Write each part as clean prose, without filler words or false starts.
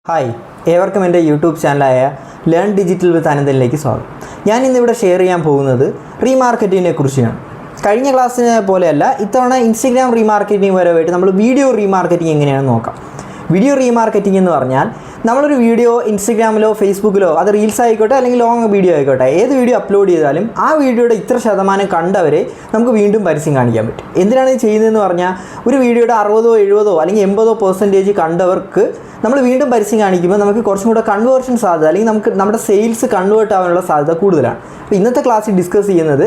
Hi ഏവർക്കും എൻ്റെ YouTube ചാനലായ learn digital വിത്ത് അനന്തനിലേക്ക് സ്വാഗതം. ഞാൻ ഇന്നിവിടെ ഷെയർ ചെയ്യാൻ പോകുന്നത് റീമാർക്കറ്റിങ്ങിനെ കുറിച്ചാണ്. കഴിഞ്ഞ ക്ലാസ്സിനെ പോലെയല്ല, ഇത്തവണ ഇൻസ്റ്റഗ്രാം റീമാർക്കറ്റിംഗ് പരമായിട്ട് നമ്മൾ വീഡിയോ റീമാർക്കറ്റിംഗ് എങ്ങനെയാണെന്ന് നോക്കാം. വീഡിയോ റീമാർക്കറ്റിംഗ് എന്ന് പറഞ്ഞാൽ നമ്മളൊരു വീഡിയോ ഇൻസ്റ്റഗ്രാമിലോ ഫേസ്ബുക്കിലോ അത് റീൽസ് ആയിക്കോട്ടെ അല്ലെങ്കിൽ ലോങ് വീഡിയോ ആയിക്കോട്ടെ, ഏത് വീഡിയോ അപ്ലോഡ് ചെയ്താലും ആ വീഡിയോയുടെ ഇത്ര ശതമാനം കണ്ടവരെ നമുക്ക് വീണ്ടും പരസ്യം കാണിക്കാൻ പറ്റും. എന്തിനാണ് ഇത് ചെയ്യുന്നതെന്ന് പറഞ്ഞാൽ, ഒരു വീഡിയോയുടെ 60, 70 അല്ലെങ്കിൽ 80% കണ്ടവർക്ക് നമ്മൾ വീണ്ടും പരസ്യം കാണിക്കുമ്പോൾ നമുക്ക് കുറച്ചും കൂടെ കൺവേർഷൻ സാധ്യത അല്ലെങ്കിൽ നമുക്ക് നമ്മുടെ സെയിൽസ് കൺവേർട്ട് ആവാനുള്ള സാധ്യത കൂടുതലാണ്. അപ്പോൾ ഇന്നത്തെ ക്ലാസ്സിൽ ഡിസ്കസ് ചെയ്യുന്നത്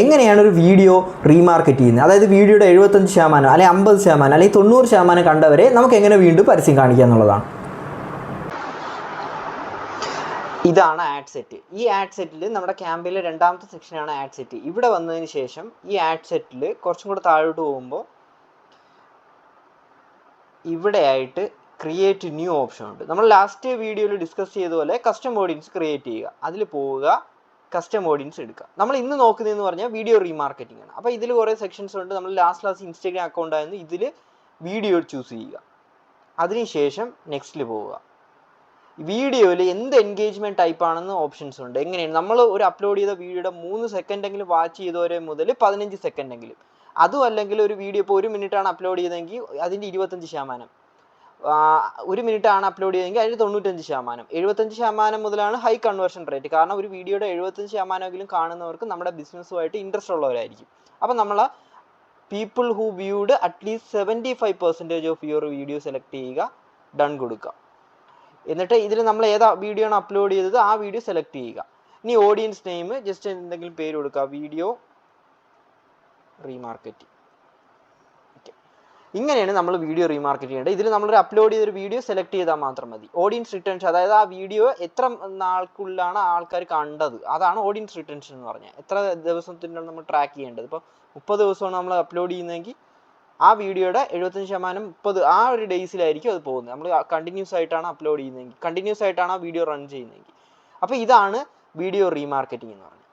എങ്ങനെയാണ് ഒരു വീഡിയോ റീമാർക്കറ്റ് ചെയ്യുന്നത്. അതായത് വീഡിയോയുടെ 75% അല്ലെങ്കിൽ 50% അല്ലെങ്കിൽ 90% കണ്ടവരെ നമുക്ക് എങ്ങനെ വീണ്ടും പരസ്യം കാണിക്കുക എന്നുള്ളതാണ്. ഇതാണ് ആഡ് സെറ്റ്. ഈ ആഡ് സെറ്റിൽ നമ്മുടെ ക്യാമ്പയിലെ രണ്ടാമത്തെ സെക്ഷനാണ് ആഡ് സെറ്റ്. ഇവിടെ വന്നതിന് ശേഷം ഈ ആഡ് സെറ്റിൽ കുറച്ചും കൂടെ താഴോട്ട് പോകുമ്പോൾ ഇവിടെയായിട്ട് ക്രിയേറ്റ് ന്യൂ ഓപ്ഷൻ ഉണ്ട്. നമ്മൾ ലാസ്റ്റ് വീഡിയോയിൽ ഡിസ്കസ് ചെയ്തതുപോലെ കസ്റ്റം ഓഡിയൻസ് ക്രിയേറ്റ് ചെയ്യുക, അതിൽ പോവുക, കസ്റ്റം ഓഡിയൻസ് എടുക്കുക. നമ്മൾ ഇന്ന് നോക്കുന്നതെന്ന് പറഞ്ഞാൽ വീഡിയോ റീമാർക്കറ്റിംഗ് ആണ്. അപ്പോൾ ഇതിൽ കുറേ സെക്ഷൻസ് ഉണ്ട്. നമ്മൾ ലാസ്റ്റ് ക്ലാസ് ഇൻസ്റ്റാഗ്രാം അക്കൗണ്ട് ആയിരുന്നു, ഇതിൽ വീഡിയോ ചൂസ് ചെയ്യുക, അതിനുശേഷം നെക്സ്റ്റിൽ പോവുക. വീഡിയോയിൽ എന്ത് എൻഗേജ്മെൻറ്റ് ടൈപ്പ് ആണെന്ന് ഓപ്ഷൻസ് ഉണ്ട്. എങ്ങനെയാണ് നമ്മൾ ഒരു അപ്ലോഡ് ചെയ്ത വീഡിയോയുടെ 3 സെക്കൻഡെങ്കിലും വാച്ച് ചെയ്തവരെ മുതൽ 15 സെക്കൻഡെങ്കിലും, അതും അല്ലെങ്കിൽ ഒരു വീഡിയോ ഇപ്പോൾ 1 മിനിറ്റാണ് അപ്ലോഡ് ചെയ്തതെങ്കിൽ അതിൻ്റെ 25%, 1 മിനിറ്റാണ് അപ്ലോഡ് ചെയ്തതെങ്കിൽ അതിന് 95%, 75% മുതലാണ് ഹൈ കൺവേർഷൻ റേറ്റ്. കാരണം ഒരു വീഡിയോയുടെ 75% കാണുന്നവർക്ക് നമ്മുടെ ബിസിനസ്സുമായിട്ട് ഇൻട്രസ്റ്റ് ഉള്ളവരായിരിക്കും. അപ്പം നമ്മൾ people who viewed at least 75% of your video select ചെയ്യുക, ഡൺ കൊടുക്കുക. എന്നിട്ട് ഇതിൽ നമ്മൾ ഏതാ വീഡിയോ ആണ് അപ്ലോഡ് ചെയ്തത് ആ വീഡിയോ സെലക്ട് ചെയ്യുക. ഇനി ഓഡിയൻസ് നെയിം ജസ്റ്റ് എന്തെങ്കിലും പേര് കൊടുക്കുക, വീഡിയോ റീമാർക്കറ്റിംഗ്. ഓക്കെ, ഇങ്ങനെയാണ് നമ്മൾ വീഡിയോ റീമാർക്കറ്റ് ചെയ്യേണ്ടത്. ഇതിൽ നമ്മളൊരു അപ്ലോഡ് ചെയ്തൊരു വീഡിയോ സെലക്ട് ചെയ്താൽ മാത്രം മതി. ഓഡിയൻസ് റിട്ടൻഷൻ, അതായത് ആ വീഡിയോ എത്ര നാൾക്കുള്ളിലാണ് ആൾക്കാർ കണ്ടത്, അതാണ് ഓഡിയൻസ് റിട്ടൻഷൻ എന്ന് പറഞ്ഞാൽ. എത്ര ദിവസത്തിനുള്ള നമ്മൾ ട്രാക്ക് ചെയ്യേണ്ടത്. ഇപ്പോൾ 30 ദിവസമാണ് നമ്മൾ അപ്ലോഡ് ചെയ്യുന്നതെങ്കിൽ ആ വീഡിയോയുടെ 75% 30 ആ ഒരു ഡേയ്സിലായിരിക്കും അത് പോകുന്നത്. നമ്മൾ കണ്ടിന്യൂസ് ആയിട്ടാണ് അപ്ലോഡ് ചെയ്യുന്നതെങ്കിൽ, കണ്ടിന്യൂസ് ആയിട്ടാണ് ആ വീഡിയോ റൺ ചെയ്യുന്നതെങ്കിൽ. അപ്പോൾ ഇതാണ് വീഡിയോ റീമാർക്കറ്റിംഗ് എന്ന് പറയുന്നത്.